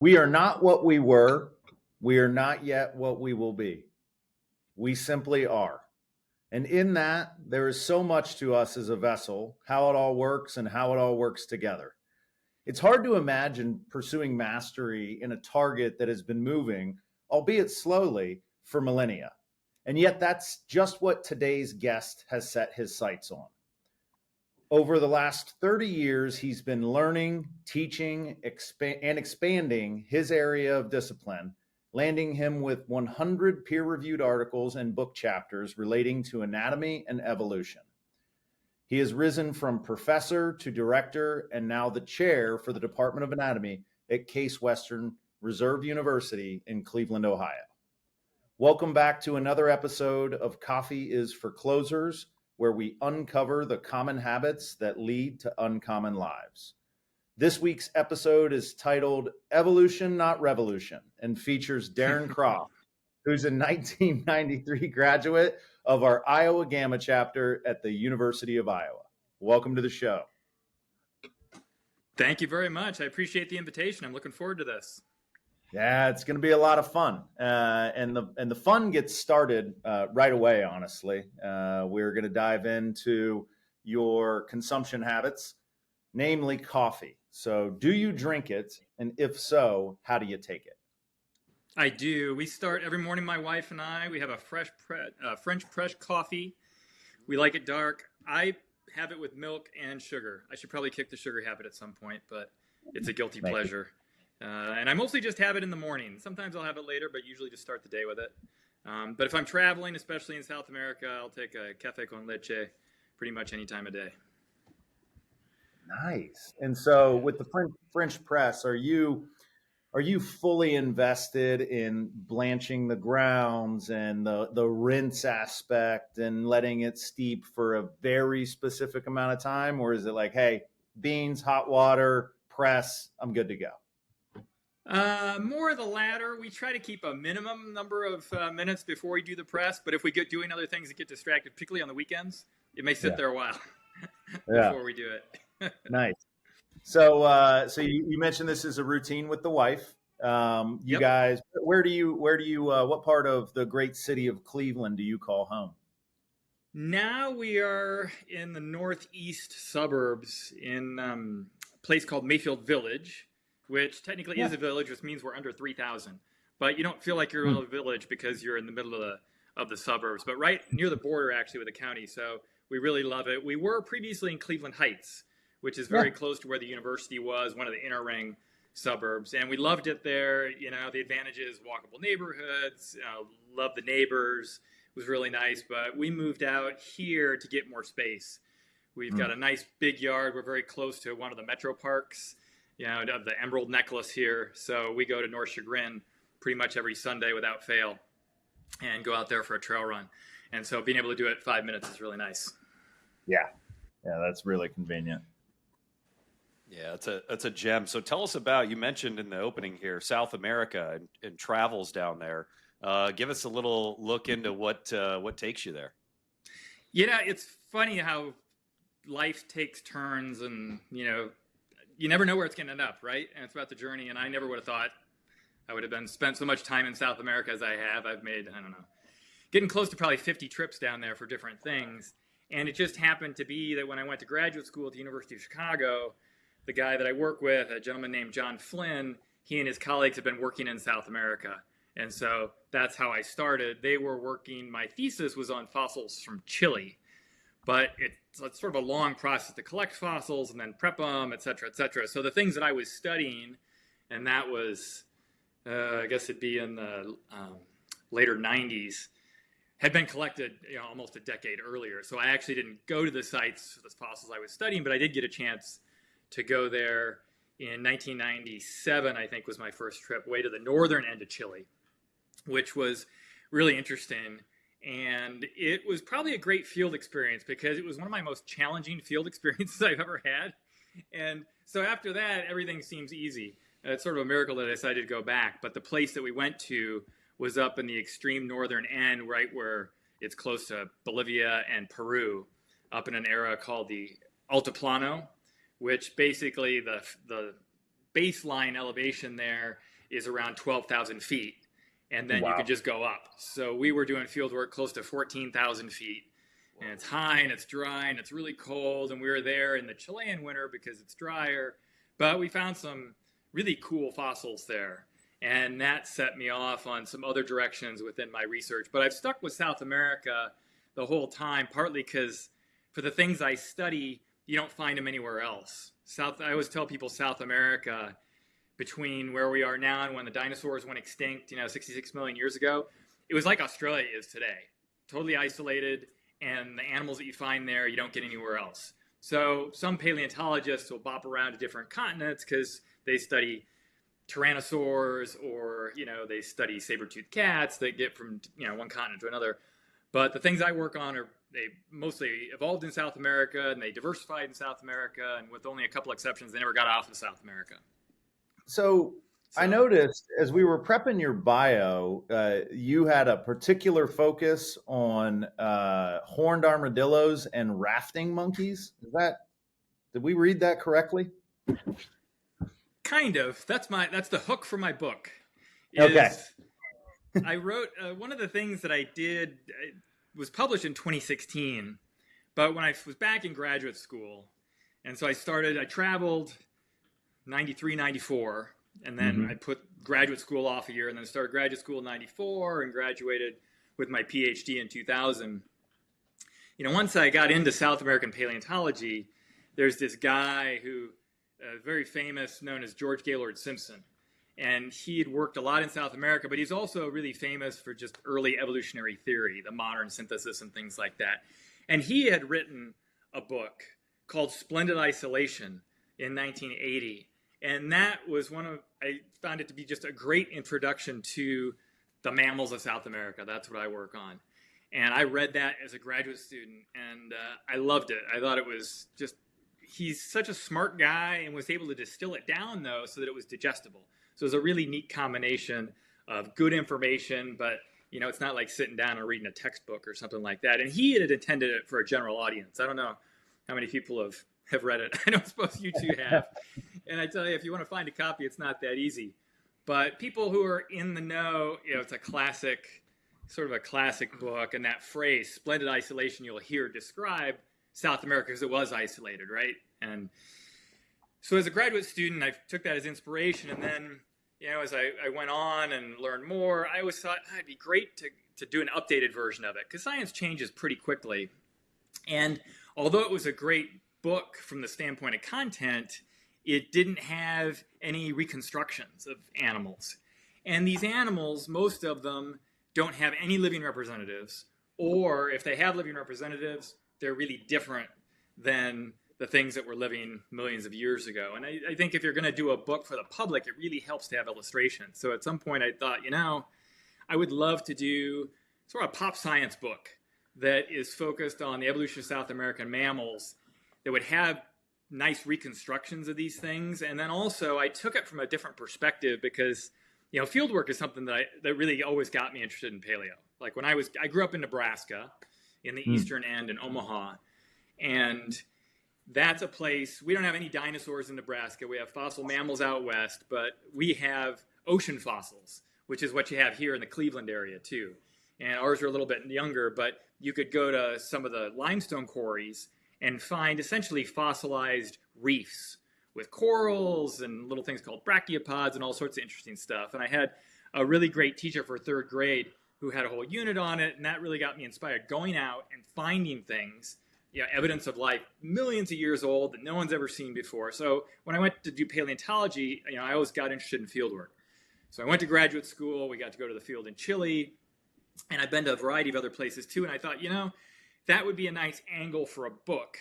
We are not what we were. We are not yet what we will be. We simply are. And in that, there is so much to us as a vessel, how it all works and how it all works together. It's hard to imagine pursuing mastery in a target that has been moving, albeit slowly, for millennia. And yet, that's just what today's guest has set his sights on. Over the last 30 years, he's been learning, teaching, and expanding his area of discipline, landing him with 100 peer reviewed articles and book chapters relating to anatomy and evolution. He has risen from professor to director and now the chair for the Department of Anatomy at Case Western Reserve University in Cleveland, Ohio. Welcome back to another episode of Coffee is for Closers, where we uncover the common habits that lead to uncommon lives. This week's episode is titled Evolution, Not Revolution, and features Darin Croft, who's a 1993 graduate of our Iowa Gamma chapter at the University of Iowa. Welcome to the show. Thank you very much. I appreciate the invitation. I'm looking forward to this. Yeah, it's going to be a lot of fun, and the fun gets started right away. Honestly, we're going to dive into your consumption habits, namely coffee. So, do you drink it, and if so, how do you take it? I do. We start every morning. My wife and I. We have a French press coffee. We like it dark. I have it with milk and sugar. I should probably kick the sugar habit at some point, but it's a guilty pleasure. And I mostly just have it in the morning. Sometimes I'll have it later, but usually just start the day with it. But if I'm traveling, especially in South America, I'll take a café con leche pretty much any time of day. Nice. And so with the French press, are you fully invested in blanching the grounds and the rinse aspect and letting it steep for a very specific amount of time? Or is it like, hey, beans, hot water, press, I'm good to go? More of the latter. We try to keep a minimum number of minutes before we do the press, but if we get doing other things that get distracted, particularly on the weekends, it may sit there a while before we do it. Nice. So you mentioned this is a routine with the wife. You guys, where do you what part of the great city of Cleveland do you call home? Now we are in the northeast suburbs in a place called Mayfield Village, which technically is a village, which means we're under 3,000. But you don't feel like you're in a village because you're in the middle of the suburbs, but right near the border actually with the county. So we really love it. We were previously in Cleveland Heights, which is very close to where the university was, one of the inner ring suburbs. And we loved it there. You know, the advantages, walkable neighborhoods, love the neighbors. It was really nice. But we moved out here to get more space. We've got a nice big yard. We're very close to one of the metro parks, you know, of the Emerald Necklace here. So we go to North Chagrin pretty much every Sunday without fail and go out there for a trail run. And so being able to do it in 5 minutes is really nice. Yeah, that's really convenient. Yeah, it's a gem. So tell us about, you mentioned in the opening here, South America and travels down there. Give us a little look into what takes you there. Yeah, it's funny how life takes turns and, you know, you never know where it's going to end up, right? And it's about the journey. And I never would have thought I would have spent so much time in South America as I have. I've made, I don't know, getting close to probably 50 trips down there for different things. And it just happened to be that when I went to graduate school at the University of Chicago, the guy that I work with, a gentleman named John Flynn, he and his colleagues have been working in South America. And so that's how I started. They were working, my thesis was on fossils from Chile, but it's sort of a long process to collect fossils and then prep them, et cetera, et cetera. So the things that I was studying, and that was, I guess it'd be in the later 90s, had been collected, you know, almost a decade earlier. So I actually didn't go to the sites for the fossils I was studying, but I did get a chance to go there in 1997, I think was my first trip, way to the northern end of Chile, which was really interesting. And it was probably a great field experience because it was one of my most challenging field experiences I've ever had. And so after that, everything seems easy. It's sort of a miracle that I decided to go back. But the place that we went to was up in the extreme northern end, right where it's close to Bolivia and Peru, up in an area called the Altiplano, which basically the baseline elevation there is around 12,000 feet. And then you can just go up. So we were doing field work close to 14,000 feet. And it's high and it's dry and it's really cold. And we were there in the Chilean winter because it's drier. But we found some really cool fossils there. And that set me off on some other directions within my research. But I've stuck with South America the whole time, partly because for the things I study, you don't find them anywhere else. I always tell people South America, between where we are now and when the dinosaurs went extinct, 66 million years ago, it was like Australia is today, totally isolated, and the animals that you find there, you don't get anywhere else. So some paleontologists will bop around to different continents because they study tyrannosaurs or, they study saber-toothed cats that get from, one continent to another. But the things I work on they mostly evolved in South America and they diversified in South America. And with only a couple exceptions, they never got off of South America. So I noticed as we were prepping your bio, you had a particular focus on horned armadillos and rafting monkeys. Did we read that correctly? Kind of. That's the hook for my book. Okay. I wrote one of the things that I did was published in 2016, but when I was back in graduate school, and so I traveled 93, 94, and then I put graduate school off a year, and then started graduate school in 94 and graduated with my PhD in 2000. Once I got into South American paleontology, there's this guy who very famous, known as George Gaylord Simpson. And he had worked a lot in South America, but he's also really famous for just early evolutionary theory, the modern synthesis and things like that. And he had written a book called Splendid Isolation in 1980. And that was I found it to be just a great introduction to the mammals of South America. That's what I work on. And I read that as a graduate student, and I loved it. I thought it was he's such a smart guy and was able to distill it down, though, so that it was digestible. So it was a really neat combination of good information, but, it's not like sitting down and reading a textbook or something like that. And he had intended it for a general audience. I don't know how many people have read it. I don't suppose you two have. And I tell you, if you want to find a copy, it's not that easy. But people who are in the know, it's sort of a classic book. And that phrase, splendid isolation, you'll hear describe South America because it was isolated, right? And so as a graduate student, I took that as inspiration. And then, as I went on and learned more, I always thought it'd be great to do an updated version of it because science changes pretty quickly. And although it was a great book from the standpoint of content, it didn't have any reconstructions of animals. And these animals, most of them, don't have any living representatives. Or if they have living representatives, they're really different than the things that were living millions of years ago. And I think if you're going to do a book for the public, it really helps to have illustrations. So at some point I thought, I would love to do sort of a pop science book that is focused on the evolution of South American mammals that would have nice reconstructions of these things. And then also I took it from a different perspective because, field work is something that really always got me interested in paleo. Like when I grew up in Nebraska in the eastern end in Omaha, and that's a place, we don't have any dinosaurs in Nebraska. We have fossil mammals out west, but we have ocean fossils, which is what you have here in the Cleveland area too. And ours are a little bit younger, but you could go to some of the limestone quarries and find essentially fossilized reefs with corals and little things called brachiopods and all sorts of interesting stuff. And I had a really great teacher for third grade who had a whole unit on it, and that really got me inspired, going out and finding things, evidence of life millions of years old that no one's ever seen before. So when I went to do paleontology, I always got interested in field work. So I went to graduate school. We got to go to the field in Chile, and I've been to a variety of other places too. And I thought, that would be a nice angle for a book.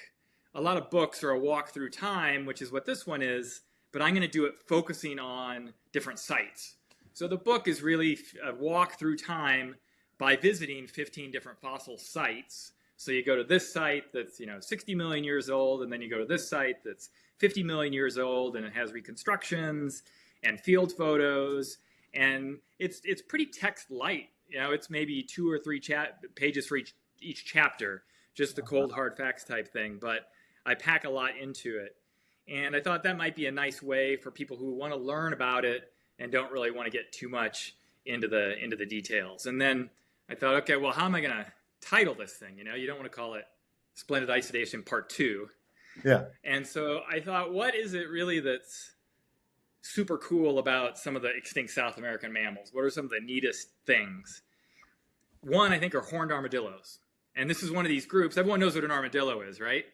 A lot of books are a walk through time, which is what this one is, but I'm going to do it focusing on different sites. So the book is really a walk through time by visiting 15 different fossil sites. So you go to this site that's 60 million years old, and then you go to this site that's 50 million years old, and it has reconstructions and field photos, and it's pretty text light. It's maybe 2 or 3 pages for each chapter, just the cold hard facts type thing. But I pack a lot into it, And I thought that might be a nice way for people who want to learn about it and don't really want to get too much into the details. And then I thought, okay, well, how am I going to title this thing? You don't want to call it Splendid Isolation Part 2. Yeah. And so I thought, what is it really that's super cool about some of the extinct South American mammals? What are some of the neatest things? One, I think, are horned armadillos. And this is one of these groups. Everyone knows what an armadillo is, right?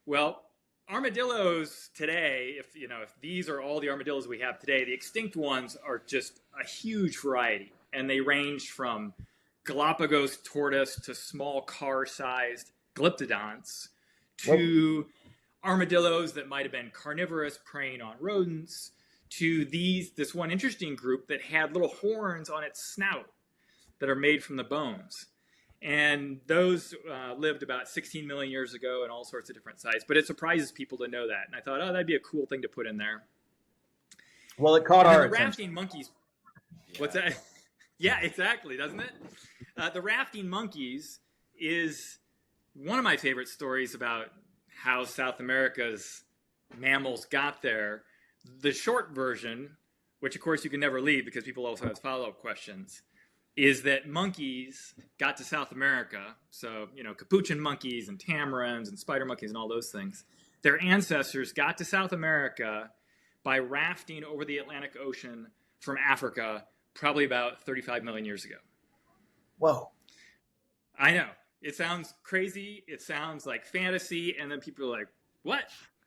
Well, armadillos today, if these are all the armadillos we have today, the extinct ones are just a huge variety. And they range from Galapagos tortoise to small car-sized glyptodonts to armadillos that might have been carnivorous, preying on rodents, to this one interesting group that had little horns on its snout that are made from the bones. And those lived about 16 million years ago in all sorts of different sites. But it surprises people to know that. And I thought, that'd be a cool thing to put in there. Well, it caught our the attention. Rafting monkeys. Yeah. What's that? Yeah, exactly, doesn't it? The rafting monkeys is one of my favorite stories about how South America's mammals got there. The short version, which of course you can never leave because people also have follow-up questions, is that monkeys got to South America. So, capuchin monkeys and tamarins and spider monkeys and all those things. Their ancestors got to South America by rafting over the Atlantic Ocean from Africa, probably about 35 million years ago. Whoa. I know. It sounds crazy. It sounds like fantasy. And then people are like, what?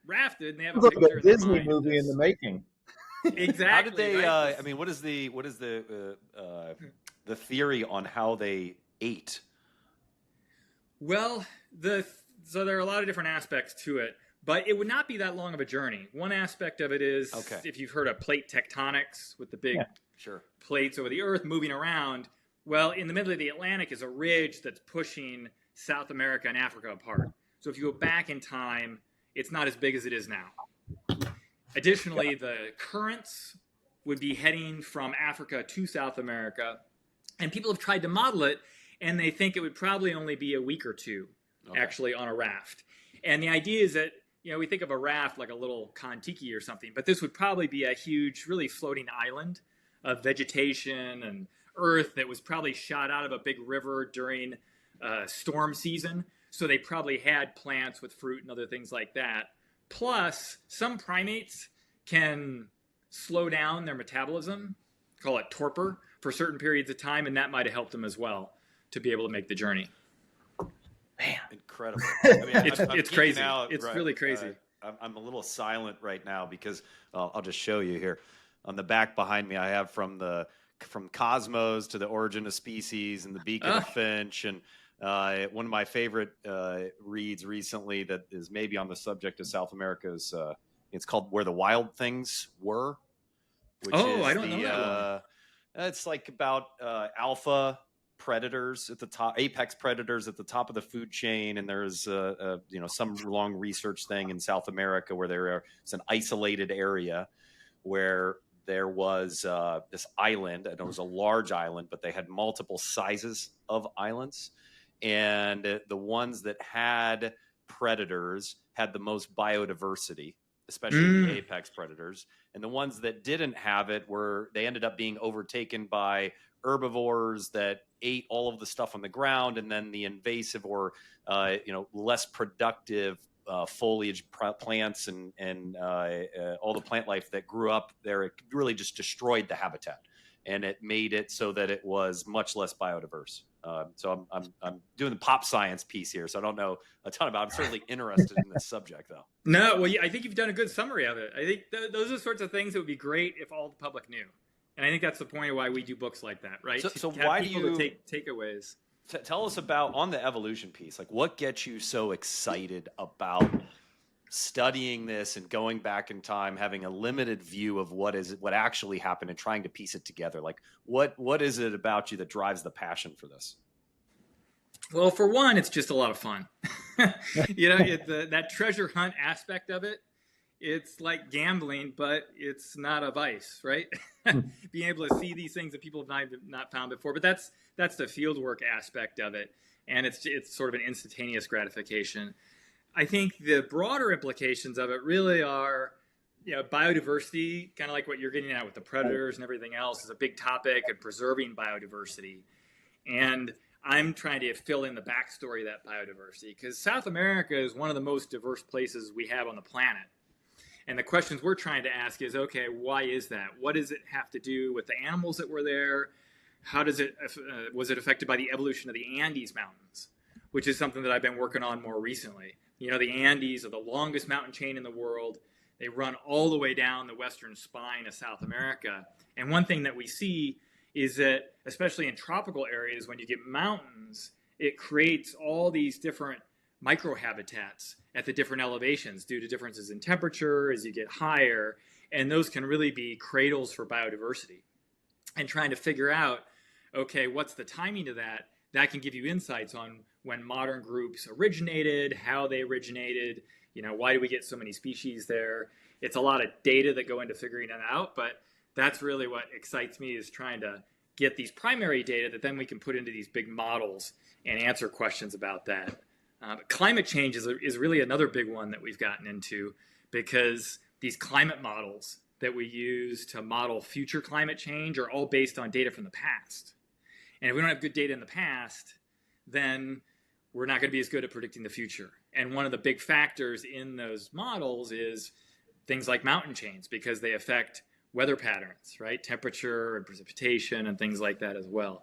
Rafted? And they have a It's picture like a in their Disney mind. movie in the making. Exactly. How did they? Right? I mean, what is the theory on how they ate? Well, so there are a lot of different aspects to it, but it would not be that long of a journey. One aspect of it is, if you've heard of plate tectonics with the big plates over the Earth moving around, well, in the middle of the Atlantic is a ridge that's pushing South America and Africa apart. So if you go back in time, it's not as big as it is now. Additionally, the currents would be heading from Africa to South America, and people have tried to model it, and they think it would probably only be a week or two actually on a raft. And the idea is that, we think of a raft like a little Kon-Tiki or something, but this would probably be a huge, really floating island of vegetation and earth that was probably shot out of a big river during storm season. So they probably had plants with fruit and other things like that. Plus, some primates can slow down their metabolism, call it torpor, for certain periods of time, and that might have helped them as well to be able to make the journey. Man, incredible! I mean, it's crazy. Out, it's really crazy. I'm a little silent right now because I'll just show you here on the back behind me. I have from Cosmos to the Origin of Species and the Beak of the Finch, and one of my favorite reads recently that is maybe on the subject of South America is it's called "Where the Wild Things Were." Which is I don't know that one. It's like about alpha predators at the top, apex predators at the top of the food chain, and there's some long research thing in South America where it's an isolated area where there was this island, and it was a large island, but they had multiple sizes of islands, and the ones that had predators had the most biodiversity, especially the apex predators, and the ones that didn't have it they ended up being overtaken by herbivores that ate all of the stuff on the ground, and then the invasive or less productive foliage plants and all the plant life that grew up there. It really just destroyed the habitat, and it made it so that it was much less biodiverse. So I'm doing the pop science piece here, so I don't know a ton about it. I'm certainly interested in this subject, though. No, well, I think you've done a good summary of it. I think those are the sorts of things that would be great if all the public knew. And I think that's the point of why we do books like that, right? So why do you take takeaways? Tell us about, on the evolution piece, like what gets you so excited about studying this and going back in time, having a limited view of what actually happened and trying to piece it together? Like what is it about you that drives the passion for this? Well, for one, it's just a lot of fun. That treasure hunt aspect of it, it's like gambling, but it's not a vice, right? Being able to see these things that people have not found before. But that's the fieldwork aspect of it. And it's sort of an instantaneous gratification. I think the broader implications of it really are, biodiversity, kind of like what you're getting at with the predators and everything else, is a big topic, and preserving biodiversity. And I'm trying to fill in the backstory of that biodiversity, because South America is one of the most diverse places we have on the planet. And the questions we're trying to ask is, okay, why is that? What does it have to do with the animals that were there? How does it, was it affected by the evolution of the Andes Mountains, which is something that I've been working on more recently. The Andes are the longest mountain chain in the world. They run all the way down the western spine of South America. And one thing that we see is that, especially in tropical areas, when you get mountains, it creates all these different microhabitats at the different elevations due to differences in temperature as you get higher. And those can really be cradles for biodiversity. And trying to figure out, okay, what's the timing of that? That can give you insights on when modern groups originated, how they originated, why do we get so many species there? It's a lot of data that go into figuring it out, but that's really what excites me, is trying to get these primary data that then we can put into these big models and answer questions about that. Climate change is really another big one that we've gotten into, because these climate models that we use to model future climate change are all based on data from the past. And if we don't have good data in the past, then we're not going to be as good at predicting the future. And one of the big factors in those models is things like mountain chains, because they affect weather patterns, right? Temperature and precipitation and things like that as well.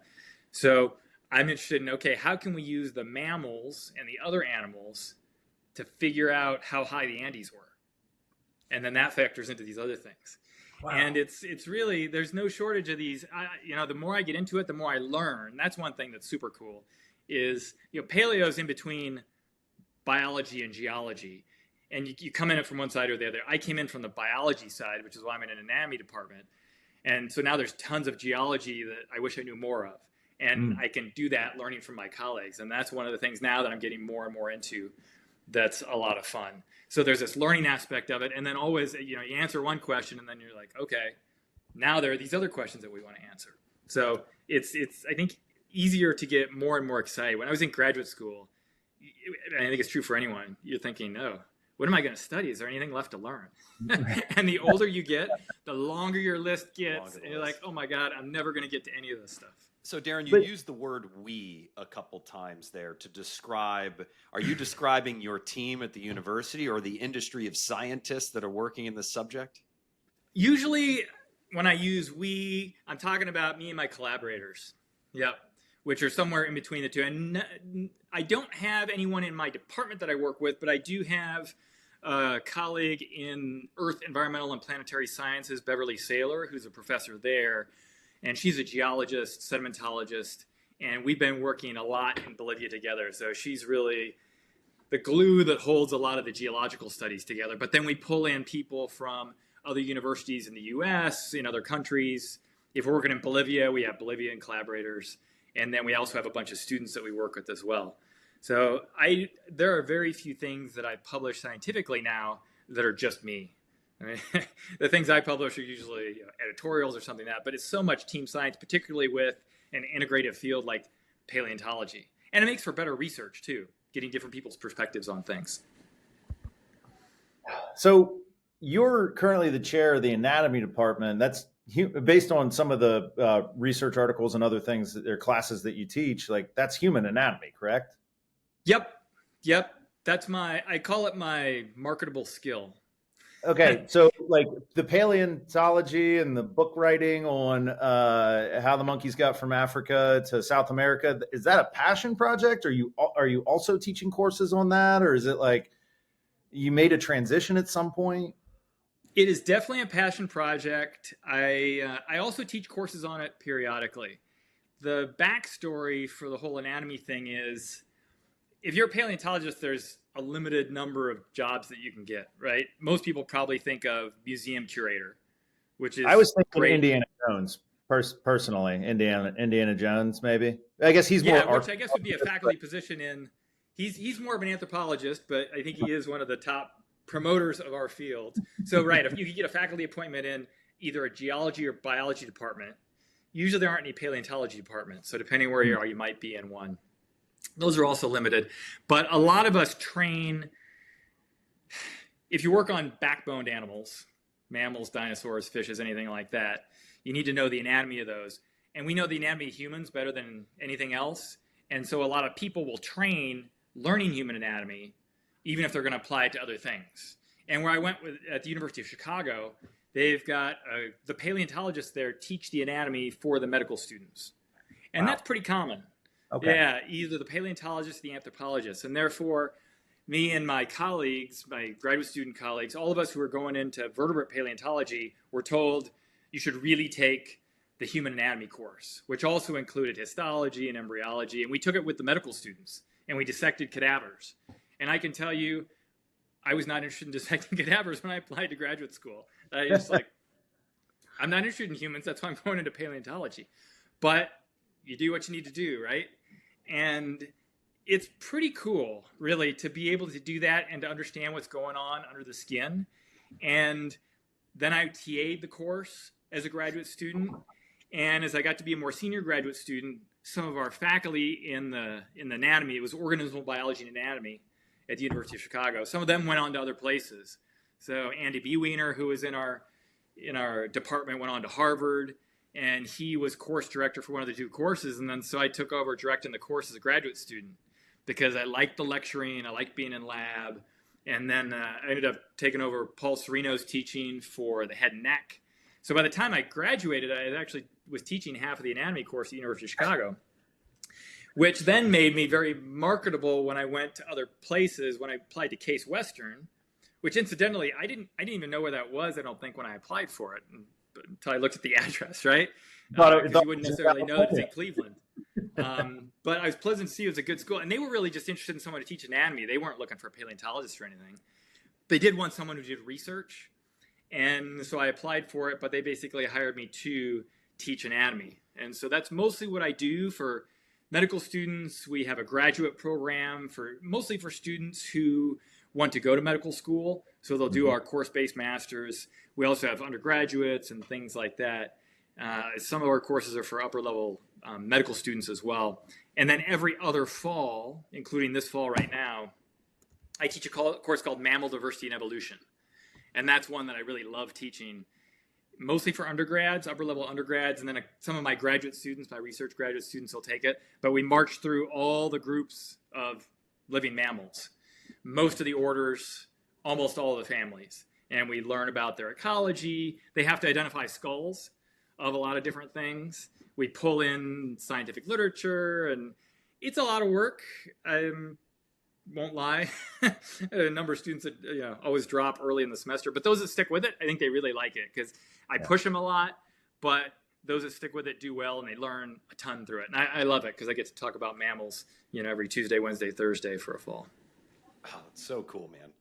So I'm interested in, okay, how can we use the mammals and the other animals to figure out how high the Andes were? And then that factors into these other things. Wow. And it's really, there's no shortage of these. The more I get into it, the more I learn. That's one thing that's super cool, is, paleo is in between biology and geology. And you come in it from one side or the other. I came in from the biology side, which is why I'm in an anatomy department. And so now there's tons of geology that I wish I knew more of. And I can do that learning from my colleagues. And that's one of the things now that I'm getting more and more into. That's a lot of fun. So there's this learning aspect of it. And then always, you answer one question and then you're like, okay, now there are these other questions that we want to answer. So it's I think, easier to get more and more excited. When I was in graduate school, I think it's true for anyone, you're thinking, no, what am I going to study? Is there anything left to learn? And the older you get, the longer your list gets. And you're like, oh my God, I'm never going to get to any of this stuff. So Darin, you used the word "we" a couple times there to describe, are you describing your team at the university or the industry of scientists that are working in this subject? Usually when I use "we," I'm talking about me and my collaborators. Yep. Which are somewhere in between the two. And I don't have anyone in my department that I work with, but I do have a colleague in Earth, Environmental, and Planetary Sciences, Beverly Saylor, who's a professor there. And she's a geologist, sedimentologist, and we've been working a lot in Bolivia together. So she's really the glue that holds a lot of the geological studies together. But then we pull in people from other universities in the US, in other countries. If we're working in Bolivia, we have Bolivian collaborators. And then we also have a bunch of students that we work with as well. So there are very few things that I publish scientifically now that are just me. I mean, the things I publish are usually editorials or something like that, but it's so much team science, particularly with an integrative field like paleontology. And it makes for better research too, getting different people's perspectives on things. So you're currently the chair of the anatomy department. That's based on some of the research articles and other things, or classes that you teach, like that's human anatomy, correct? Yep. That's I call it my marketable skill. Okay. So like the paleontology and the book writing on how the monkeys got from Africa to South America, is that a passion project? Are you also teaching courses on that? Or is it like you made a transition at some point? It is definitely a passion project. I also teach courses on it periodically. The backstory for the whole anatomy thing is, if you're a paleontologist, there's a limited number of jobs that you can get, right? Most people probably think of museum curator, which is I was thinking great. Indiana Jones, personally. Indiana Jones, maybe. I guess he's more. Which I guess would be a faculty position in. He's more of an anthropologist, but I think he is one of the top promoters of our field. So, right, if you could get a faculty appointment in either a geology or biology department, usually there aren't any paleontology departments. So depending where you are, you might be in one. Those are also limited. But a lot of us train if you work on backboned animals, mammals, dinosaurs, fishes, anything like that, you need to know the anatomy of those. And we know the anatomy of humans better than anything else. And so a lot of people will train learning human anatomy, even if they're going to apply it to other things. And where I went with at the University of Chicago, they've got the paleontologists there teach the anatomy for the medical students. And that's pretty common. Okay. Yeah, either the paleontologist or the anthropologist. And therefore, me and my colleagues, my graduate student colleagues, all of us who were going into vertebrate paleontology were told you should really take the human anatomy course, which also included histology and embryology. And we took it with the medical students, and we dissected cadavers. And I can tell you, I was not interested in dissecting cadavers when I applied to graduate school. I just I'm not interested in humans. That's why I'm going into paleontology. But you do what you need to do, right? And it's pretty cool, really, to be able to do that and to understand what's going on under the skin. And then I TA'd the course as a graduate student. And as I got to be a more senior graduate student, some of our faculty in the anatomy, it was organismal biology and anatomy at the University of Chicago. Some of them went on to other places. So Andy B. Wiener, who was in our department, went on to Harvard, and he was course director for one of the two courses. And then so I took over directing the course as a graduate student because I liked the lecturing, I liked being in lab. And then I ended up taking over Paul Serino's teaching for the head and neck. So by the time I graduated, I actually was teaching half of the anatomy course at the University of Chicago, which then made me very marketable when I went to other places. When I applied to Case Western, which incidentally, I didn't even know where that was, I don't think, when I applied for it, until I looked at the address, right? Because you wouldn't necessarily know that it's in Cleveland. But I was pleasant to see it was a good school. And they were really just interested in someone to teach anatomy. They weren't looking for a paleontologist or anything. They did want someone who did research. And so I applied for it, but they basically hired me to teach anatomy. And so that's mostly what I do for medical students. We have a graduate program mostly for students who want to go to medical school. So they'll do our course-based masters. We also have undergraduates and things like that. Some of our courses are for upper-level medical students as well. And then every other fall, including this fall right now, I teach a course called Mammal Diversity and Evolution. And that's one that I really love teaching, mostly for undergrads, upper-level undergrads, and then some of my graduate students, my research graduate students will take it. But we march through all the groups of living mammals, most of the orders, almost all of the families. And we learn about their ecology. They have to identify skulls of a lot of different things. We pull in scientific literature, and it's a lot of work. I won't lie. A number of students that always drop early in the semester, but those that stick with it, I think they really like it because I push them a lot, but those that stick with it do well, and they learn a ton through it. And I love it because I get to talk about mammals, every Tuesday, Wednesday, Thursday for a fall. Oh, it's so cool, man.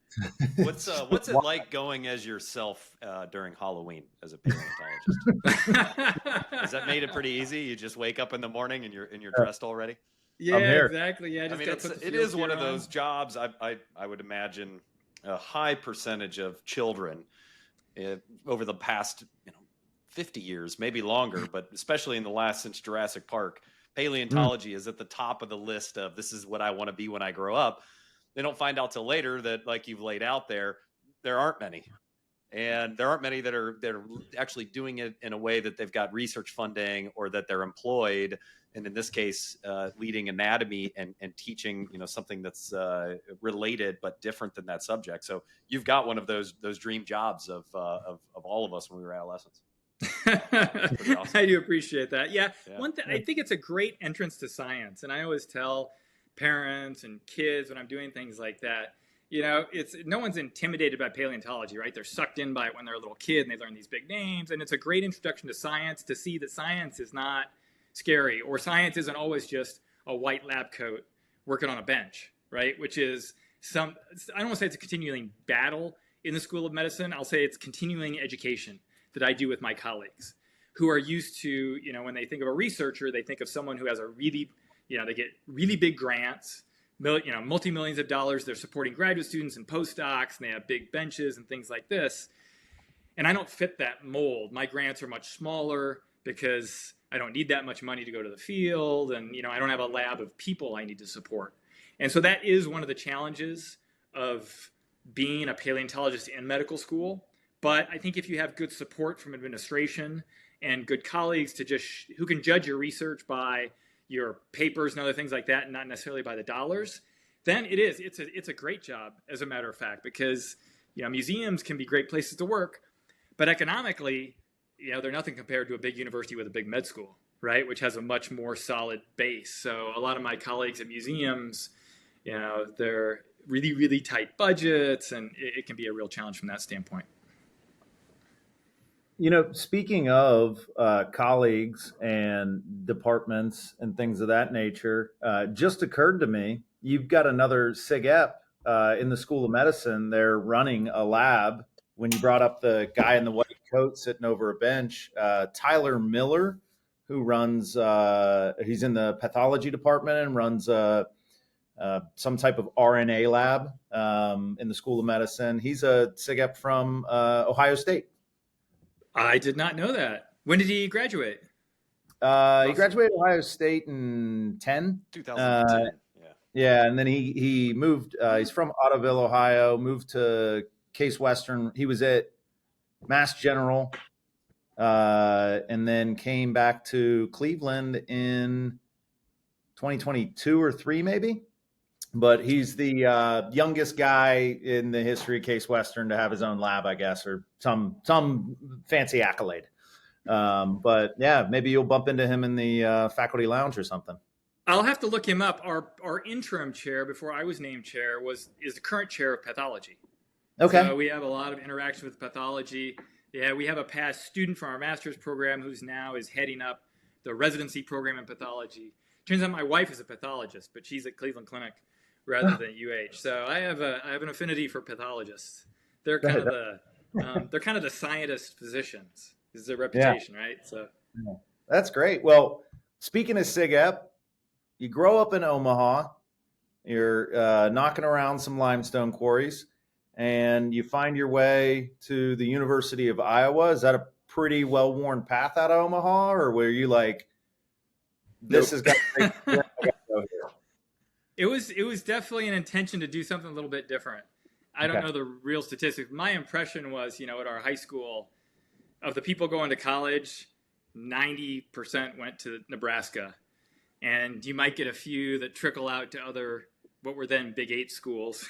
What's it like going as yourself during Halloween as a paleontologist? Has that made it pretty easy? You just wake up in the morning and you're dressed already? Yeah, exactly. Yeah, it is one of those jobs. I would imagine a high percentage of children over the past 50 years, maybe longer, but especially in the last since Jurassic Park, paleontology is at the top of the list of this is what I want to be when I grow up. They don't find out till later that, like you've laid out there aren't many. And there aren't many that are actually doing it in a way that they've got research funding or that they're employed. And in this case, leading anatomy and teaching, something that's related but different than that subject. So you've got one of those dream jobs of all of us when we were adolescents. Awesome. I do appreciate that. Yeah. One thing, I think it's a great entrance to science, and I always tell parents and kids when I'm doing things like that, it's no one's intimidated by paleontology, right? They're sucked in by it when they're a little kid and they learn these big names, and it's a great introduction to science to see that science is not scary, or science isn't always just a white lab coat working on a bench, right? Which is I don't want to say it's a continuing battle in the School of Medicine. I'll say it's continuing education that I do with my colleagues who are used to, when they think of a researcher, they think of someone who has a really, they get really big grants, multi-millions of dollars. They're supporting graduate students and postdocs, and they have big benches and things like this. And I don't fit that mold. My grants are much smaller because I don't need that much money to go to the field, and I don't have a lab of people I need to support. And so that is one of the challenges of being a paleontologist in medical school. But I think if you have good support from administration and good colleagues to just who can judge your research by your papers and other things like that, and not necessarily by the dollars, then it's a great job, as a matter of fact, because museums can be great places to work, but economically, they're nothing compared to a big university with a big med school, right? Which has a much more solid base. So a lot of my colleagues at museums, they're really, really tight budgets, and it can be a real challenge from that standpoint. Speaking of colleagues and departments and things of that nature, just occurred to me, you've got another SIGEP in the School of Medicine. They're running a lab. When you brought up the guy in the white coat sitting over a bench, Tyler Miller, who runs, he's in the pathology department and runs some type of RNA lab in the School of Medicine. He's a SIGEP from Ohio State. I did not know that. When did he graduate? He graduated Ohio State in 2010. Yeah, and then he moved. He's from Ottoville, Ohio. Moved to Case Western. He was at Mass General, and then came back to Cleveland in 2022 or 3, maybe. But he's the youngest guy in the history of Case Western to have his own lab, I guess, or some fancy accolade. But yeah, maybe you'll bump into him in the faculty lounge or something. I'll have to look him up. Our interim chair, before I was named chair, is the current chair of pathology. Okay. So we have a lot of interaction with pathology. Yeah, we have a past student from our master's program who's now is heading up the residency program in pathology. Turns out my wife is a pathologist, but she's at Cleveland Clinic rather than UH. So I have an affinity for pathologists. They're kind of the scientist physicians. This is their reputation, right? So that's great. Well, speaking of SIGEP, you grow up in Omaha, you're knocking around some limestone quarries, and you find your way to the University of Iowa. Is that a pretty well-worn path out of Omaha, or were you like, this has got to go here? It was definitely an intention to do something a little bit different. I don't know the real statistics. My impression was, at our high school, of the people going to college, 90% went to Nebraska. And you might get a few that trickle out to other, what were then Big 8 schools,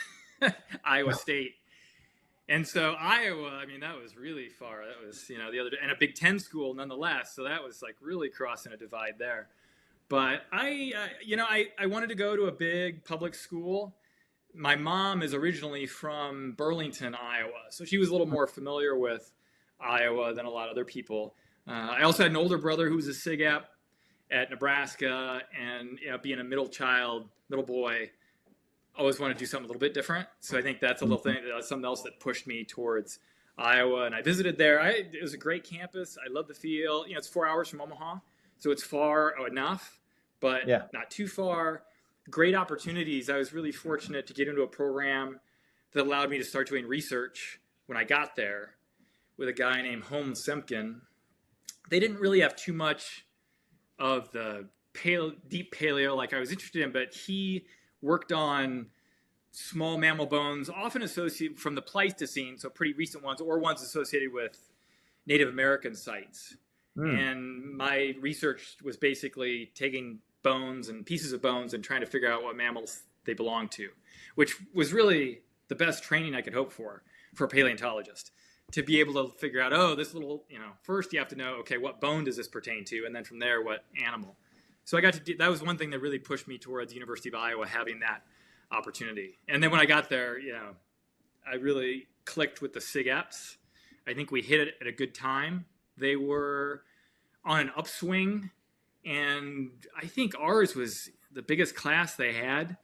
Iowa State. And so Iowa, that was really far. That was, the other, and a Big 10 school nonetheless. So that was like really crossing a divide there. But I wanted to go to a big public school. My mom is originally from Burlington, Iowa. So she was a little more familiar with Iowa than a lot of other people. I also had an older brother who was a SIGEP at Nebraska, and being a middle boy, always wanted to do something a little bit different. So I think that's a little thing, something else that pushed me towards Iowa. And I visited there. It was a great campus. I love the feel. It's 4 hours from Omaha, so it's far enough, but not too far. Great opportunities. I was really fortunate to get into a program that allowed me to start doing research when I got there with a guy named Holmes Semkin. They didn't really have too much of the deep paleo like I was interested in, but he worked on small mammal bones, often associated from the Pleistocene, so pretty recent ones, or ones associated with Native American sites. And my research was basically taking bones and pieces of bones and trying to figure out what mammals they belong to, which was really the best training I could hope for a paleontologist. To be able to figure out, this little, first you have to know, okay, what bone does this pertain to? And then from there, what animal? So I got to do, that was one thing that really pushed me towards the University of Iowa, having that opportunity. And then when I got there, I really clicked with the SIGEPs. I think we hit it at a good time. They were on an upswing, and I think ours was the biggest class they had.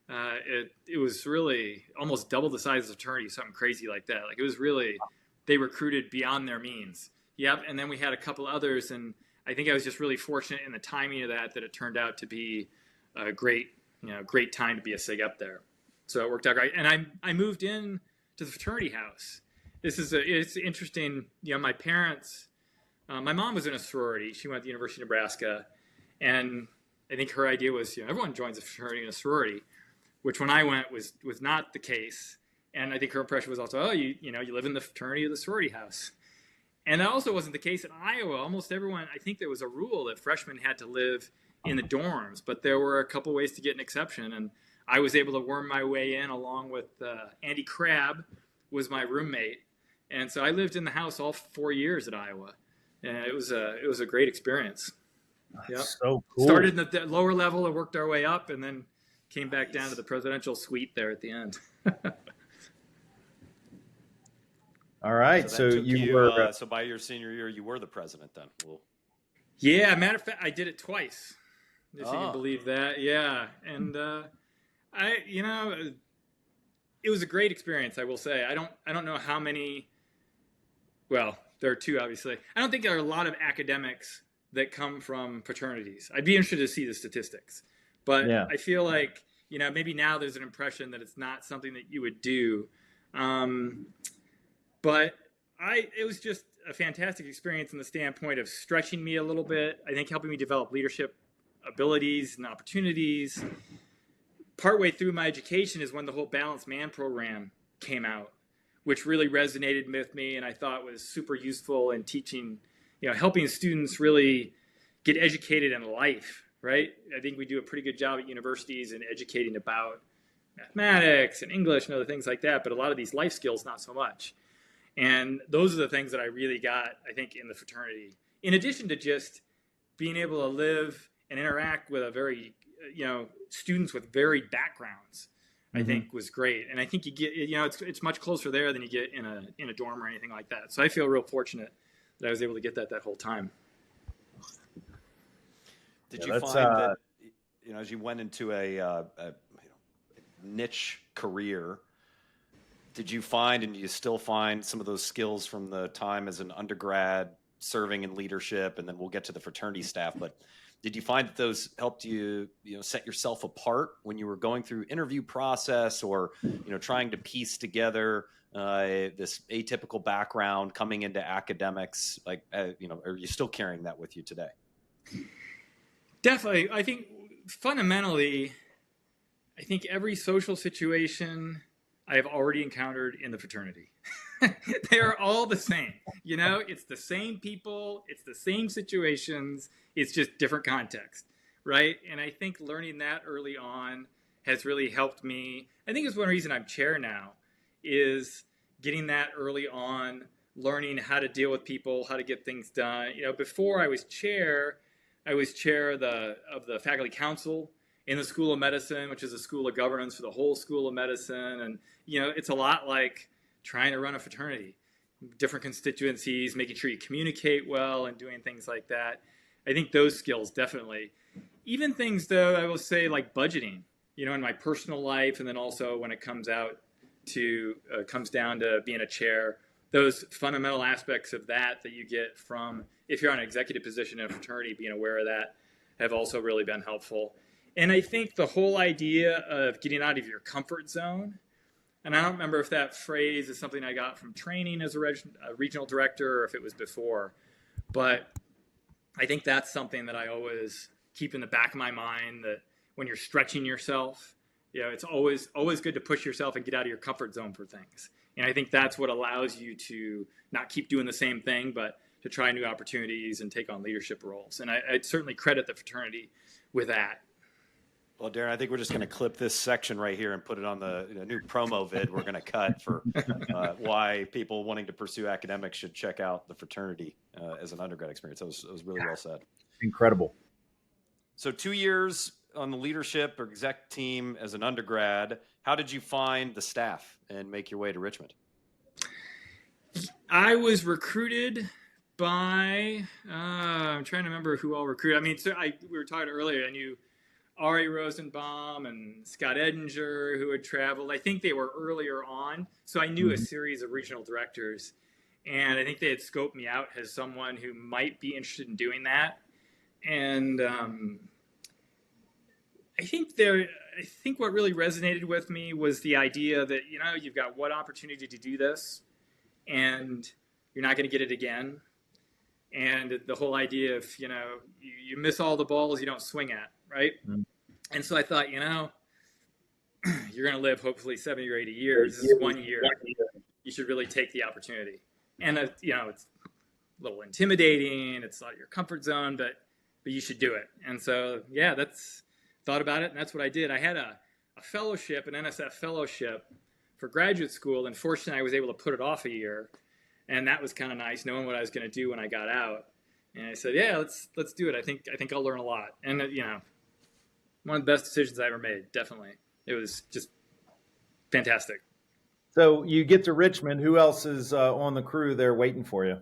It was really almost double the size of the fraternity, something crazy like that. Like, it was really, they recruited beyond their means. Yep. And then we had a couple others, and I think I was just really fortunate in the timing of that it turned out to be a great time to be a SIGEP there. So it worked out great. And I moved in to the fraternity house. It's interesting. My parents, my mom was in a sorority. She went to the University of Nebraska, and I think her idea was, everyone joins a fraternity and a sorority, which when I went was not the case. And I think her impression was also, oh, you know, you live in the fraternity or the sorority house. And that also wasn't the case in Iowa. Almost everyone, I think there was a rule that freshmen had to live in the dorms, but there were a couple ways to get an exception. And I was able to worm my way in along with Andy Crabb was my roommate. And so I lived in the house all 4 years at Iowa. And it was a great experience. Yep. So cool. Started in the lower level and worked our way up, and then came back down to the presidential suite there at the end. All right. So you were so by your senior year, you were the president then. Well, yeah, matter of fact, I did it twice. If you can believe that. Yeah. And you know, it was a great experience, I will say. I don't know how many, well, there are two, obviously. I don't think there are a lot of academics that come from fraternities. I'd be interested to see the statistics. But yeah. I feel like, you know, maybe now there's an impression that it's not something that you would do. But it was just a fantastic experience from the standpoint of stretching me a little bit. I think helping me develop leadership abilities and opportunities. Partway through my education is when the whole Balanced Man program came out, which really resonated with me and I thought was super useful in teaching, you know, helping students really get educated in life, right? I think we do a pretty good job at universities in educating about mathematics and English and other things like that, but a lot of these life skills, not so much. And those are the things that I really got, I think, in the fraternity. In addition to just being able to live and interact with a very, you know, students with varied backgrounds, I think was great. And I think you get, you know, it's much closer there than you get in a dorm or anything like that. So I feel real fortunate that I was able to get that whole time. Did you find that, you know, as you went into a niche career, did you find, and do you still find some of those skills from the time as an undergrad serving in leadership, and then we'll get to the fraternity staff, but did you find that those helped you, you know, set yourself apart when you were going through interview process or, you know, trying to piece together this atypical background coming into academics? Like, you know, are you still carrying that with you today? Definitely. I think fundamentally, I think every social situation I have already encountered in the fraternity. They are all the same. You know, it's the same people, it's the same situations, it's just different context, right? And I think learning that early on has really helped me. I think it's one reason I'm chair now, is getting that early on, learning how to deal with people, how to get things done. You know, before I was chair of the faculty council in the School of Medicine, which is a school of governance for the whole School of Medicine. And, you know, it's a lot like trying to run a fraternity, different constituencies, making sure you communicate well and doing things like that. I think those skills definitely. Even things, though, I will say like budgeting, you know, in my personal life, and then also when it comes down to being a chair, those fundamental aspects of that you get from, if you're on an executive position in a fraternity, being aware of that have also really been helpful. And I think the whole idea of getting out of your comfort zone, and I don't remember if that phrase is something I got from training as a regional director or if it was before, but I think that's something that I always keep in the back of my mind, that when you're stretching yourself, you know, it's always good to push yourself and get out of your comfort zone for things. And I think that's what allows you to not keep doing the same thing, but to try new opportunities and take on leadership roles. And I'd certainly credit the fraternity with that. Well, Darin, I think we're just going to clip this section right here and put it on the new promo vid we're going to cut for why people wanting to pursue academics should check out the fraternity as an undergrad experience. It was really well said. Incredible. So 2 years on the leadership or exec team as an undergrad. How did you find the staff and make your way to Richmond? I was recruited by, I'm trying to remember who all recruited. I mean, so we were talking earlier, I knew Ari Rosenbaum and Scott Edinger, who had traveled. I think they were earlier on. So I knew a series of regional directors. And I think they had scoped me out as someone who might be interested in doing that. And I think what really resonated with me was the idea that, you know, you've got one opportunity to do this and you're not going to get it again. And the whole idea of, you know, you miss all the balls you don't swing at, right? Mm-hmm. And so I thought, you know, you're going to live hopefully 70 or 80 years. This is 1 year. You should really take the opportunity. And you know, it's a little intimidating. It's out of your comfort zone, but you should do it. And so, yeah, that's thought about it, and that's what I did. I had a fellowship, an NSF fellowship for graduate school, and fortunately, I was able to put it off a year, and that was kind of nice, knowing what I was going to do when I got out. And I said, yeah, let's do it. I think I'll learn a lot, and you know, one of the best decisions I ever made. Definitely, it was just fantastic. So you get to Richmond. Who else is on the crew there waiting for you?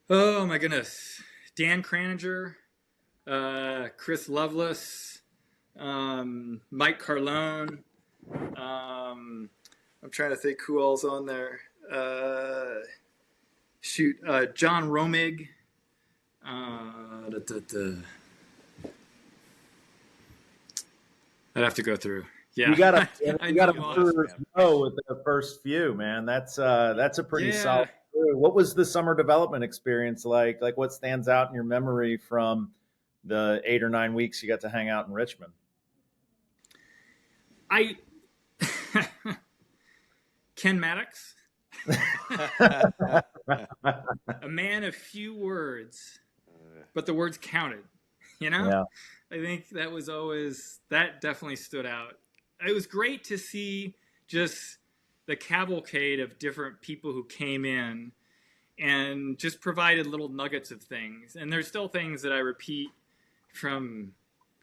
Oh my goodness, Dan Kraninger, Chris Lovelace, Mike Carlone. I'm trying to think who else on there. John Romig. I'd have to go through. Yeah, you got to I know with the first few, man. That's a pretty solid crew. What was the summer development experience like? Like, what stands out in your memory from the 8 or 9 weeks you got to hang out in Richmond? Ken Maddox, a man of few words, but the words counted. You know, yeah. I think that definitely stood out. It was great to see just the cavalcade of different people who came in and just provided little nuggets of things. And there's still things that I repeat from.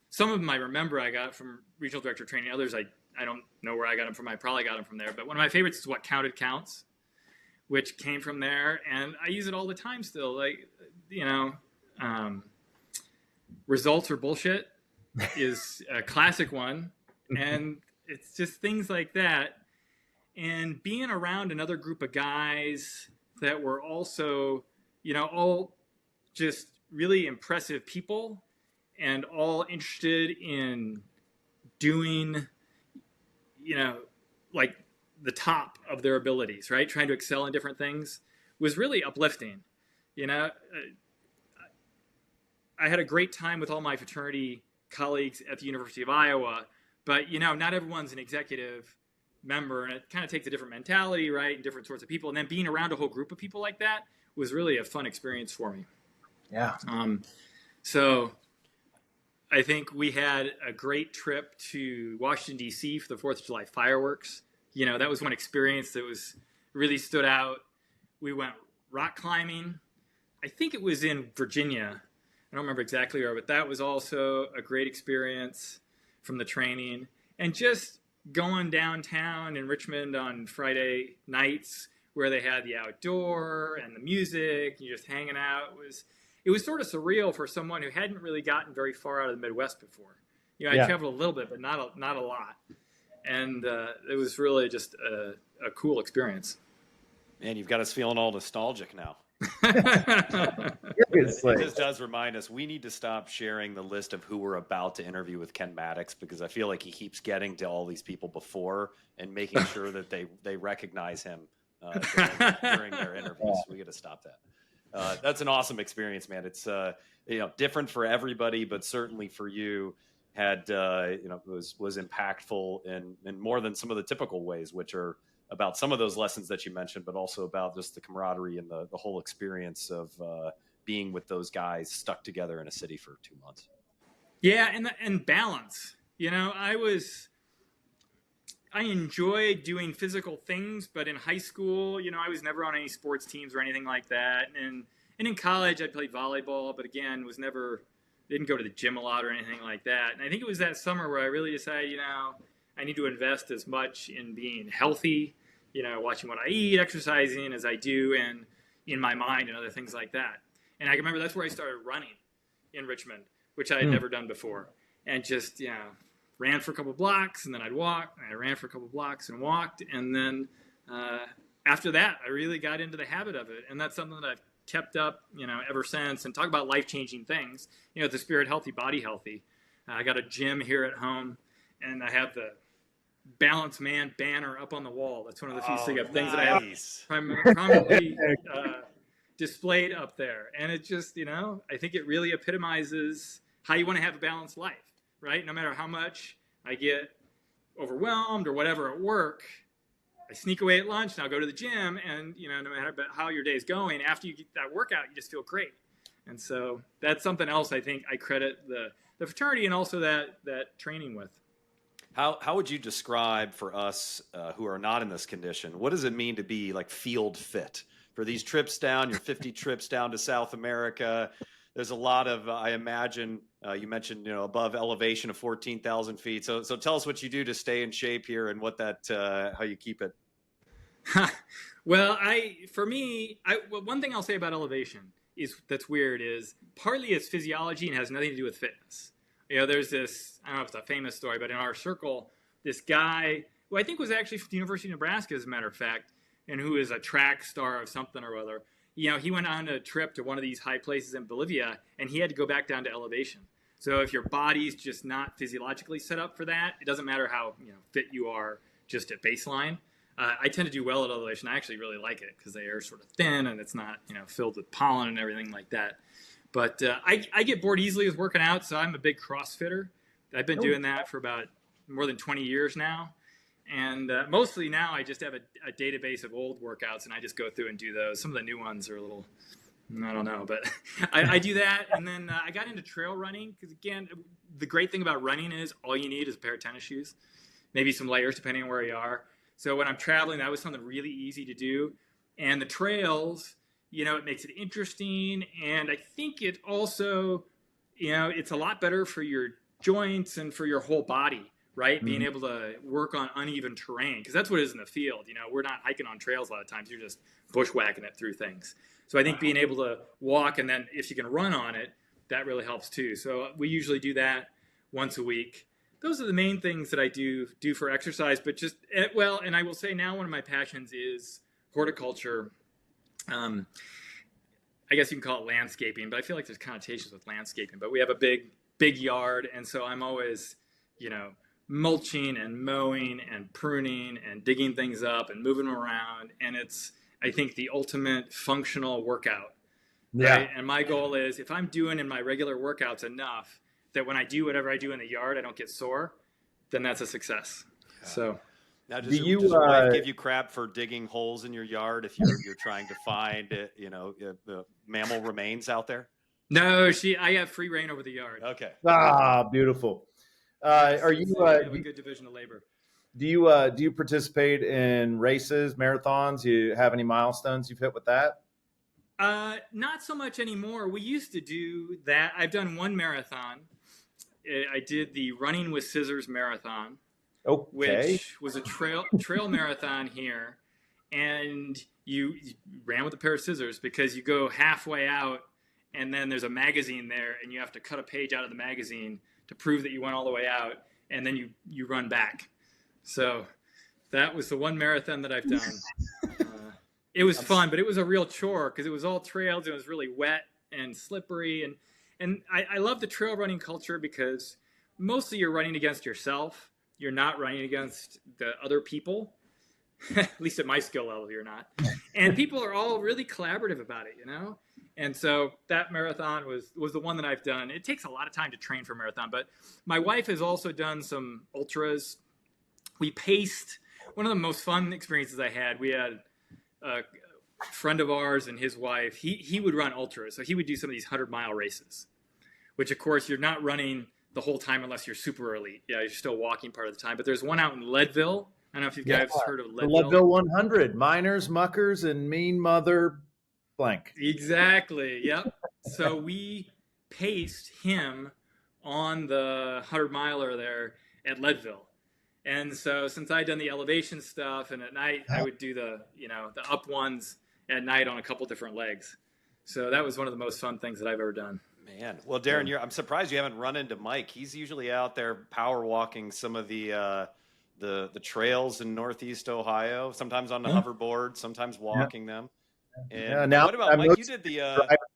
Some of them I remember I got from regional director training. Others I don't know where I got them from. I probably got them from there. But one of my favorites is What Counted Counts, which came from there. And I use it all the time still. Like, you know, results are bullshit is a classic one. And it's just things like that. And being around another group of guys that were also, you know, all just really impressive people and all interested in doing, you know, like the top of their abilities, right? Trying to excel in different things was really uplifting. You know, I had a great time with all my fraternity colleagues at the University of Iowa, but, you know, not everyone's an executive member, and it kind of takes a different mentality, right? And different sorts of people. And then being around a whole group of people like that was really a fun experience for me. Yeah. So I think we had a great trip to Washington, D.C. for the 4th of July fireworks. You know, that was one experience that was really stood out. We went rock climbing. I think it was in Virginia. I don't remember exactly where, but that was also a great experience from the training. And just going downtown in Richmond on Friday nights where they had the outdoor and the music, and just hanging out, it was sort of surreal for someone who hadn't really gotten very far out of the Midwest before. You know, I traveled a little bit, but not a lot. And it was really just a cool experience. Man, you've got us feeling all nostalgic now. It just does remind us we need to stop sharing the list of who we're about to interview with Ken Maddox, because I feel like he keeps getting to all these people before and making sure that they recognize him during their interviews. We got to stop that. That's an awesome experience, man. It's you know, different for everybody, but certainly for you had you know, was impactful in more than some of the typical ways, which are about some of those lessons that you mentioned, but also about just the camaraderie and the whole experience of being with those guys stuck together in a city for 2 months. Yeah, and balance. You know, I enjoy doing physical things, but in high school, you know, I was never on any sports teams or anything like that. And in college, I played volleyball, but again, didn't go to the gym a lot or anything like that. And I think it was that summer where I really decided, you know, I need to invest as much in being healthy, you know, watching what I eat, exercising as I do, and in my mind and other things like that. And I remember that's where I started running in Richmond, which I had never done before. And just, you know, ran for a couple blocks, and then I'd walk, and I ran for a couple blocks and walked. And then after that, I really got into the habit of it. And that's something that I've kept up, you know, ever since. And talk about life-changing things. You know, the spirit healthy, body healthy. I got a gym here at home, and I have the Balance Man banner up on the wall. That's one of the few things that I have prominently displayed up there. And it just, you know, I think it really epitomizes how you want to have a balanced life, right? No matter how much I get overwhelmed or whatever at work, I sneak away at lunch and I'll go to the gym, and no matter how your day is going, after you get that workout, you just feel great. And so that's something else I think I credit the fraternity and also that training with. How would you describe for us who are not in this condition, what does it mean to be like field fit for these trips down, your 50 trips down to South America? There's a lot of, I imagine, you mentioned, above elevation of 14,000 feet. So tell us what you do to stay in shape here and what how you keep it. Well, one thing I'll say about elevation that's weird is partly it's physiology and has nothing to do with fitness. There's this, I don't know if it's a famous story, but in our circle, this guy, who I think was actually from the University of Nebraska, as a matter of fact, and who is a track star of something or other, he went on a trip to one of these high places in Bolivia, and he had to go back down to elevation. So if your body's just not physiologically set up for that, it doesn't matter how fit you are just at baseline. I tend to do well at elevation. I actually really like it because the air is sort of thin and it's not filled with pollen and everything like that. But I get bored easily with working out, so I'm a big CrossFitter. I've been doing that for about more than 20 years now. And mostly now I just have a database of old workouts, and I just go through and do those. Some of the new ones are a little, I don't know, but I do that. And then I got into trail running because, again, the great thing about running is all you need is a pair of tennis shoes, maybe some layers depending on where you are. So when I'm traveling, that was something really easy to do. And the trails, it makes it interesting. And I think it also, it's a lot better for your joints and for your whole body, right? Mm-hmm. Being able to work on uneven terrain, because that's what it is in the field. We're not hiking on trails a lot of times. You're just bushwhacking it through things. So I think being able to walk, and then if you can run on it, that really helps too. So we usually do that once a week. Those are the main things that I do for exercise, but and I will say now one of my passions is horticulture. I guess you can call it landscaping, but I feel like there's connotations with landscaping. But we have a big yard, and so I'm always, mulching and mowing and pruning and digging things up and moving them around. And it's, I think, the ultimate functional workout. Yeah. Right? And my goal is, if I'm doing in my regular workouts enough that when I do whatever I do in the yard, I don't get sore, then that's a success. Yeah. So now, does your wife give you crap for digging holes in your yard if you're trying to find mammal remains out there? No, I have free reign over the yard. Okay. Beautiful. Are you? We have a good division of labor. Do you participate in races, marathons? Do you have any milestones you've hit with that? Not so much anymore. We used to do that. I've done one marathon. I did the Running with Scissors marathon, which was a trail marathon here, and you ran with a pair of scissors because you go halfway out, and then there's a magazine there, and you have to cut a page out of the magazine to prove that you went all the way out, and then you run back. So that was the one marathon that I've done. It was fun, but it was a real chore because it was all trails. It was really wet and slippery, and I love the trail running culture because mostly you're running against yourself. You're not running against the other people. At least at my skill level, you're not. And people are all really collaborative about it, And so that marathon was the one that I've done. It takes a lot of time to train for a marathon, but my wife has also done some ultras. We paced. One of the most fun experiences I had, we had a friend of ours and his wife, he would run ultras. So he would do some of these 100-mile races, which, of course, you're not running the whole time unless you're super elite. Yeah, you're still walking part of the time. But there's one out in Leadville. I don't know if you guys heard of Leadville. Leadville 100, miners, muckers, and mean mother blank. Exactly, yep. So we paced him on the 100-miler there at Leadville. And so since I'd done the elevation stuff, and at night I would do the up ones at night on a couple different legs. So that was one of the most fun things that I've ever done. Man, well, Darin, I'm surprised you haven't run into Mike. He's usually out there power walking some of the trails in Northeast Ohio. Sometimes on the hoverboard, sometimes walking them. And now, what about Mike? You did the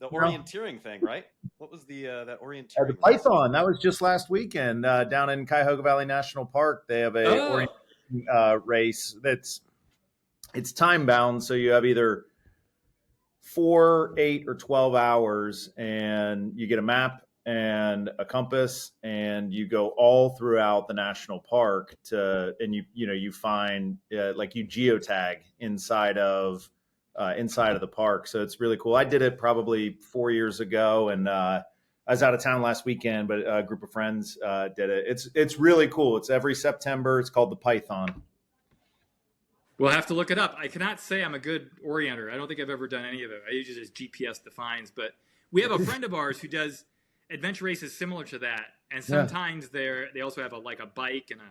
orienteering thing, right? What was that orienteering? The Python. That was just last weekend down in Cuyahoga Valley National Park. They have a orienteering race it's time bound, so you have either 4, 8, or 12 hours, and you get a map and a compass, and you go all throughout the national park and you find like you geotag inside of the park. So it's really cool. I did it probably 4 years ago, and I was out of town last weekend, but a group of friends did it. It's really cool. It's every September. It's called the Python. We'll have to look it up. I cannot say I'm a good orienter. I don't think I've ever done any of it. I usually just GPS defines, but we have a friend of ours who does adventure races similar to that. And sometimes they also have a bike and a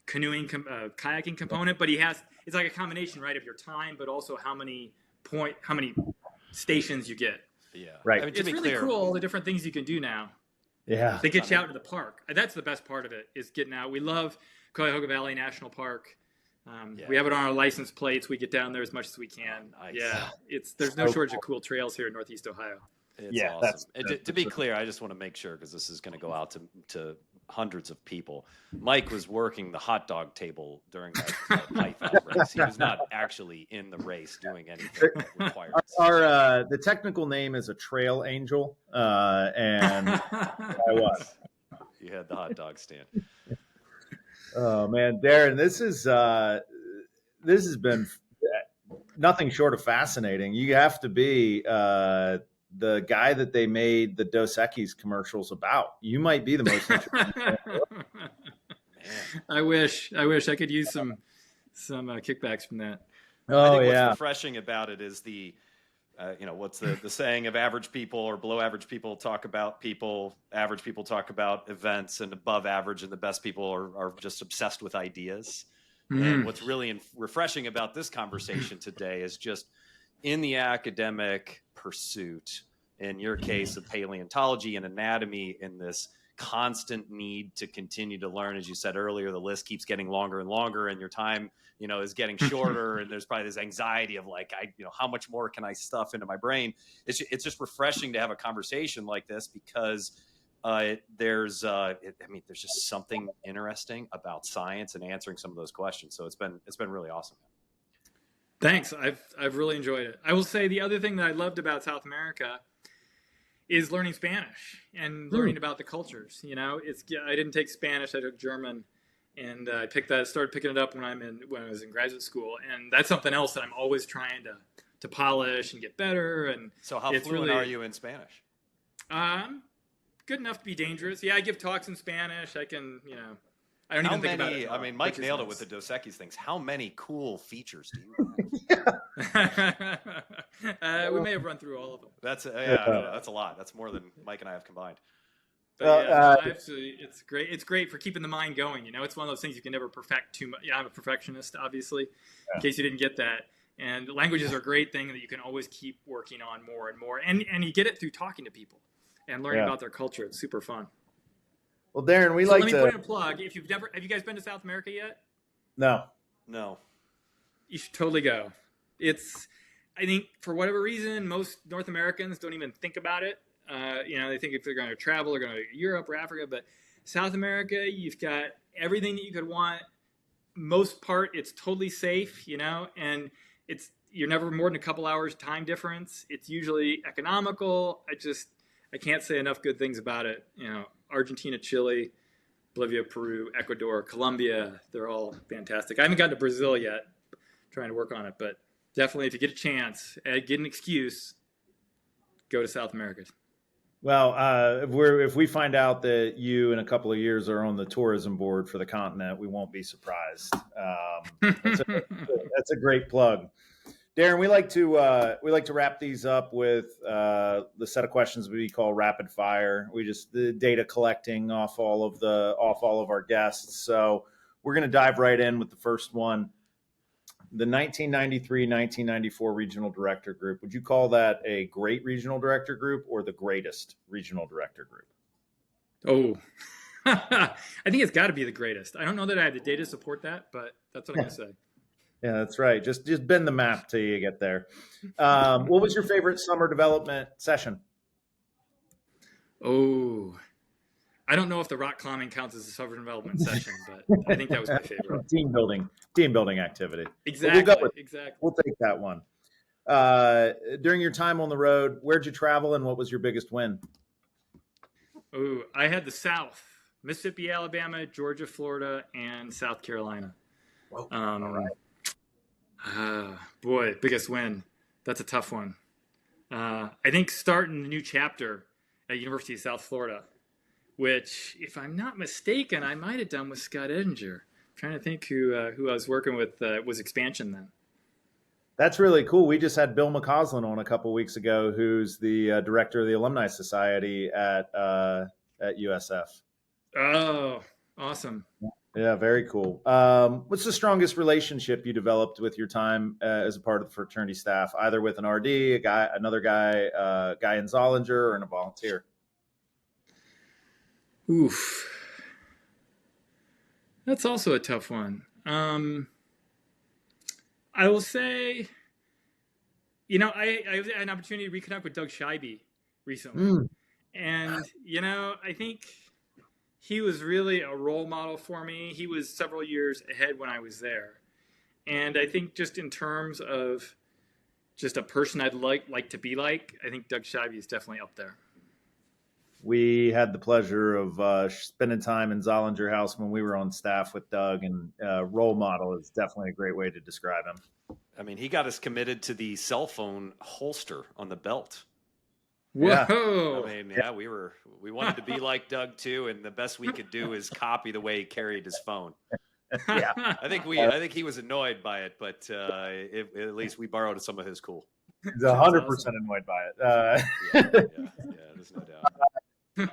canoeing, kayaking component, but it's like a combination, right, of your time, but also how many stations you get. Yeah. Right. I mean, It's really cool, all the different things you can do now. Yeah. They get you out to the park. That's the best part of it, is getting out. We love Cuyahoga Valley National Park. We have it on our license plates. We get down there as much as we can. Nice. Yeah, there's no shortage of cool trails here in Northeast Ohio. It's awesome. To be clear, I just want to make sure, because this is going to go out to hundreds of people. Mike was working the hot dog table during that Python race. He was not actually in the race doing anything required. The technical name is a trail angel, and I was. You had the hot dog stand. Oh man, Darin, this has been nothing short of fascinating. You have to be the guy that they made the Dos Equis commercials about. You might be the most interesting. I wish I could use some kickbacks from that. I think what's refreshing about it is the what's the saying of average people or below average people talk about people, average people talk about events, and above average and the best people are just obsessed with ideas. And what's really refreshing about this conversation today is just in the academic pursuit, in your case of paleontology and anatomy, in this constant need to continue to learn. As you said earlier, the list keeps getting longer and longer, and your time, is getting shorter. And there's probably this anxiety of how much more can I stuff into my brain? It's just refreshing to have a conversation like this, because there's just something interesting about science and answering some of those questions. So it's been really awesome. Thanks. I've really enjoyed it. I will say the other thing that I loved about South America is learning Spanish and learning about the cultures. I didn't take Spanish, I took German, and I started picking it up when I was in graduate school, and that's something else that I'm always trying to polish and get better. And so, how fluent are you in Spanish? Good enough to be dangerous. Yeah, I give talks in Spanish. I can, I don't even think about it. I mean, Mike nailed it with the Dos Equis things. How many cool features do you have? We may have run through all of them. That's a lot. That's more than Mike and I have combined. Absolutely, it's great. It's great for keeping the mind going. It's one of those things you can never perfect too much. Yeah, I'm a perfectionist, obviously, in case you didn't get that. And languages are a great thing that you can always keep working on more and more. And you get it through talking to people and learning about their culture. It's super fun. Well, Darin, let me put in a plug. Have you guys been to South America yet? No. You should totally go. I think for whatever reason, most North Americans don't even think about it. They think if they're going to travel, they're going to Europe or Africa. But South America, you've got everything that you could want. Most part, it's totally safe, and you're never more than a couple hours time difference. It's usually economical. I can't say enough good things about it. Argentina, Chile, Bolivia, Peru, Ecuador, Colombia, they're all fantastic. I haven't gotten to Brazil yet, trying to work on it, but definitely if you get a chance, get an excuse, go to South America. Well, if we find out that you in a couple of years are on the tourism board for the continent, we won't be surprised. That's a great plug. Darin, we like to wrap these up with the set of questions we call rapid fire. The data collecting off all of our guests. So we're going to dive right in with the first one. The 1993-1994 regional director group. Would you call that a great regional director group or the greatest regional director group? Oh, I think it's got to be the greatest. I don't know that I have the data to support that, but that's what I'm going to say. Yeah, that's right. Just bend the map till you get there. What was your favorite summer development session? Oh, I don't know if the rock climbing counts as a summer development session, but I think that was my favorite. Team building activity. Exactly. We'll take that one. During your time on the road, where'd you travel and what was your biggest win? Oh, I had the South: Mississippi, Alabama, Georgia, Florida, and South Carolina. Whoa. Um, All right. Boy, biggest win. That's a tough one. I think starting the new chapter at University of South Florida, which, if I'm not mistaken, I might have done with Scott Edinger. I'm trying to think who I was working with. Was expansion then? That's really cool. We just had Bill McCausland on a couple weeks ago, who's the director of the Alumni Society at USF. Oh, awesome. Yeah, very cool. What's the strongest relationship you developed with your time as a part of the fraternity staff, either with an RD, another guy, guy in Zollinger, or in a volunteer? Oof. That's also a tough one. I will say, I had an opportunity to reconnect with Doug Scheibe recently. And, I think he was really a role model for me. He was several years ahead when I was there. And I think just in terms of just a person I'd like to be like, I think Doug Scheibe is definitely up there. We had the pleasure of spending time in Zollinger House when we were on staff with Doug, and role model is definitely a great way to describe him. I mean, he got us committed to the cell phone holster on the belt. Whoa! I mean, yeah, we wanted to be like Doug too, and the best we could do is copy the way he carried his phone. Yeah, I think he was annoyed by it, but at least we borrowed some of his cool. he's 100% annoyed by it. Yeah, there's no doubt.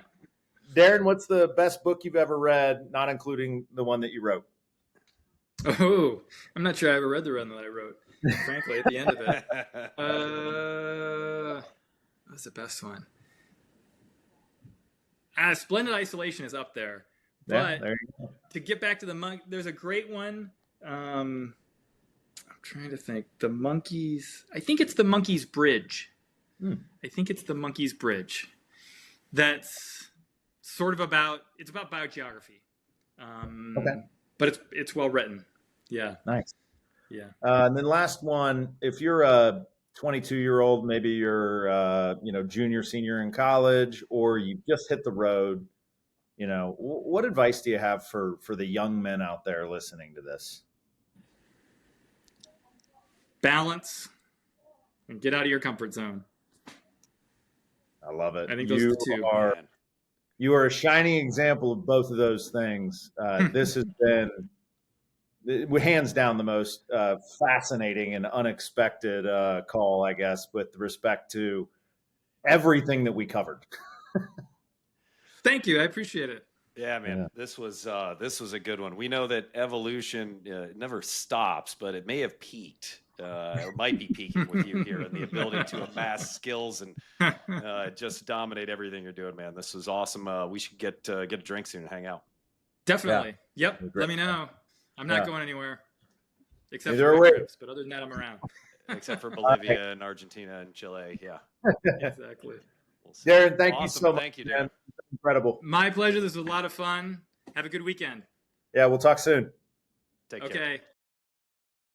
Darin, what's the best book you've ever read, not including the one that you wrote? Oh, I'm not sure I ever read the one that I wrote, frankly, at the end of it. What's the best one? Splendid Isolation is up there. But there you go. To get back to the monk, there's a great one. I'm trying to think. The Monkeys. I think it's the Monkey's Bridge. I think it's the Monkey's Bridge. That's sort of about biogeography. Okay. But it's well written. Yeah. Nice. Yeah. And then last one, if you're a 22-year-old, maybe you're junior, senior in college, or you just hit the road, what advice do you have for the young men out there listening to this? Balance and get out of your comfort zone. I love it. I think those are the two. You are a shining example of both of those things. This has been hands down the most fascinating and unexpected call, I guess, with respect to everything that we covered. Thank you. I appreciate it. Yeah, man, yeah. This was a good one. We know that evolution never stops, but it may have peaked. Or might be peaking with you here, and the ability to amass skills and just dominate everything you're doing, man. This was awesome. We should get a drink soon and hang out. Definitely. Yeah. Yep. Let me know. I'm not going anywhere except for trips, but other than that, I'm around. Except for Bolivia and Argentina and Chile. Yeah. Exactly. Darin, thank you so much. Thank you, Darin. Incredible. My pleasure. This was a lot of fun. Have a good weekend. Yeah, we'll talk soon. Take care. Okay.